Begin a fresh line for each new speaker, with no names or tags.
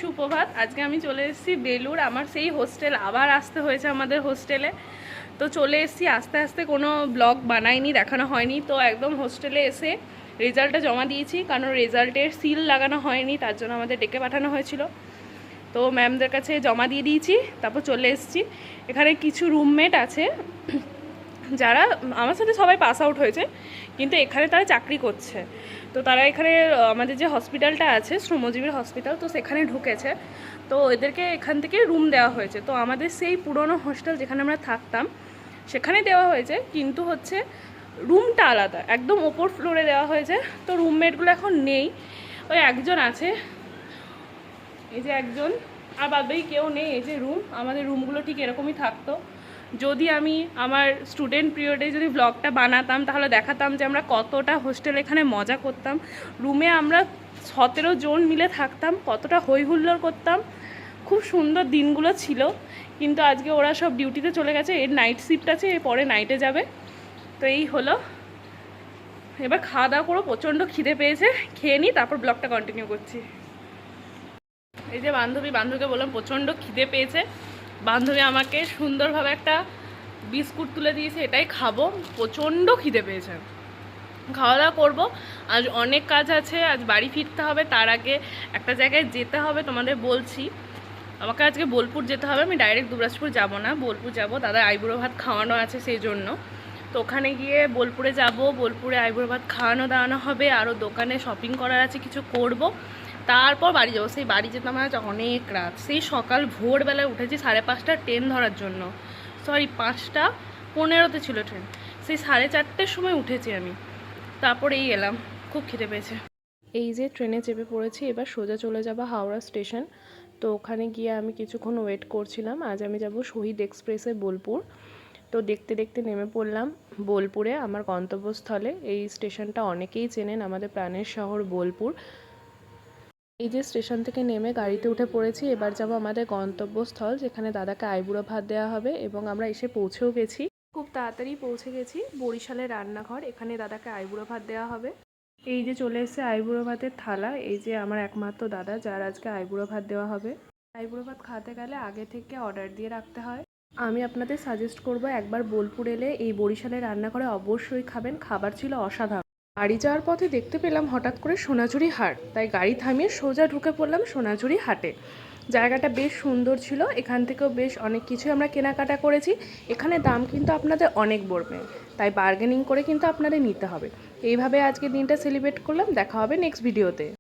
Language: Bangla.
সুপ্রভাত। আজকে আমি চলে এসেছি বেলুড়। আমার সেই হোস্টেল আবার আসতে হয়েছে আমাদের হোস্টেলে। তো চলে এসেছি, আস্তে আস্তে কোনো ব্লগ বানাইনি, দেখানো হয়নি। তো একদম হোস্টেলে এসে রেজাল্টটা জমা দিয়েছি, কারণ রেজাল্টের সিল লাগানো হয়নি, তার জন্য আমাদের ডেকে পাঠানো হয়েছিল। তো ম্যামদের কাছে জমা দিয়ে দিয়েছি, তারপর চলে এসেছি। এখানে কিছু রুমমেট আছে যারা আমার সাথে সবাই পাস আউট হয়েছে, কিন্তু এখানে তারা চাকরি করছে। তো তারা এখানে আমাদের যে হসপিটালটা আছে শ্রমজীবী হসপিটাল, তো সেখানে ঢুকেছে। তো এদেরকে এখান থেকে রুম দেওয়া হয়েছে। তো আমাদের সেই পুরনো হোস্টেল যেখানে আমরা থাকতাম সেখানে দেওয়া হয়েছে, কিন্তু হচ্ছে রুমটা আলাদা, একদম ওপর ফ্লোরে দেওয়া হয়েছে। তো রুমমেটগুলো এখন নেই, ওই একজন আছে, এই যে একজন, আর বাদেই কেউ নেই। এই যে রুম, আমাদের রুমগুলো ঠিক এরকমই থাকতো। যদি আমি আমার স্টুডেন্ট পিরিয়ডে যদি ব্লগটা বানাতাম তাহলে দেখাতাম যে আমরা কতটা হোস্টেল এখানে মজা করতাম। রুমে আমরা 17 জন মিলে থাকতাম, কতটা হই হুল্লোড় করতাম, খুব সুন্দর দিনগুলো ছিল। কিন্তু আজকে ওরা সব ডিউটিতে চলে গেছে, এর নাইট শিফট আছে, এর পরে নাইটে যাবে। তো এই হলো, এবার খাওয়া দাওয়া করো, প্রচণ্ড খিদে পেয়েছে, খেয়ে নিই, তারপর ব্লগটা কন্টিনিউ করছি। এই যে বান্ধবীকে বললাম প্রচণ্ড খিদে পেয়েছে। বান্ধবী আমাকে সুন্দরভাবে একটা বিস্কুট তুলে দিয়েছে, এটাই খাবো, প্রচণ্ড খিদে পেয়েছে। খাওয়া দাওয়া করবো, আজ অনেক কাজ আছে, আজ বাড়ি ফিরতে হবে, তার আগে একটা জায়গায় যেতে হবে, তোমাদের বলছি। আমাকে আজকে বোলপুর যেতে হবে, আমি ডাইরেক্ট দুবরাজপুর যাব না, বোলপুর যাব, দাদার আইবুড়ো ভাত খাওয়ানো আছে সেই জন্য। তো ওখানে গিয়ে বোলপুরে যাব, বোলপুরে আইবুড়ো ভাত খাওয়ানো দাওয়ানো হবে, আরও দোকানে শপিং করার আছে, কিছু করব, তারপর বাড়ি যাবো। সেই বাড়ি যেতাম আজ অনেক রাত, সেই সকাল ভোরবেলায় উঠেছি 5:30টার ট্রেন ধরার জন্য, সরি 5:15 ছিল ট্রেন, সেই 4:30টার সময় উঠেছি আমি, তারপর এই এলাম, খুব খিদে পেয়েছে। এই যে ট্রেনে চেপে পড়েছি, এবার সোজা চলে যাব হাওড়া স্টেশন। তো ওখানে গিয়ে আমি কিছুক্ষণ ওয়েট করছিলাম। আজ আমি যাব শহীদ এক্সপ্রেসে বোলপুর। তো দেখতে দেখতে নেমে পড়লাম বোলপুরে, আমার গন্তব্যস্থলে। এই স্টেশনটা অনেকেই চেনেন, আমাদের প্রাণের শহর বোলপুর। এই যে স্টেশন থেকে নেমে গাড়িতে উঠে পড়েছি, এবার যাব আমাদের গন্তব্যস্থল, যেখানে দাদাকে আইবুড়ো ভাত দেওয়া হবে, এবং আমরা এসে পৌঁছেও গেছি, খুব তাড়াতাড়ি পৌঁছে গেছি। বরিশালের রান্নাঘর, এখানে দাদাকে আইবুড়ো ভাত দেওয়া হবে। এই যে চলে এসেছে আইবুড়ো ভাতের থালা। এই যে আমার একমাত্র দাদা, যার আজকে আইবুড়ো ভাত দেওয়া হবে। আইবুড়ো ভাত খাওয়াতে গেলে আগে থেকে অর্ডার দিয়ে রাখতে হয়। আমি আপনাদের সাজেস্ট করব, একবার বোলপুর এলে এই বরিশালের রান্নাঘরে অবশ্যই খাবেন, খাবার ছিল অসাধারণ। বাড়ি যাওয়ার পথে দেখতে পেলাম হঠাৎ করে সোনাঝুরি হাট, তাই গাড়ি থামিয়ে সোজা ঢুকে পড়লাম সোনাঝুরি হাটে। জায়গাটা বেশ সুন্দর ছিল, এখান থেকেও বেশ অনেক কিছুই আমরা কেনাকাটা করেছি। এখানে দাম কিন্তু আপনাদের অনেক পড়বে, তাই বার্গেনিং করে কিন্তু আপনাদের নিতে হবে। এইভাবে আজকে দিনটা সেলিব্রেট করলাম। দেখা হবে নেক্সট ভিডিওতে।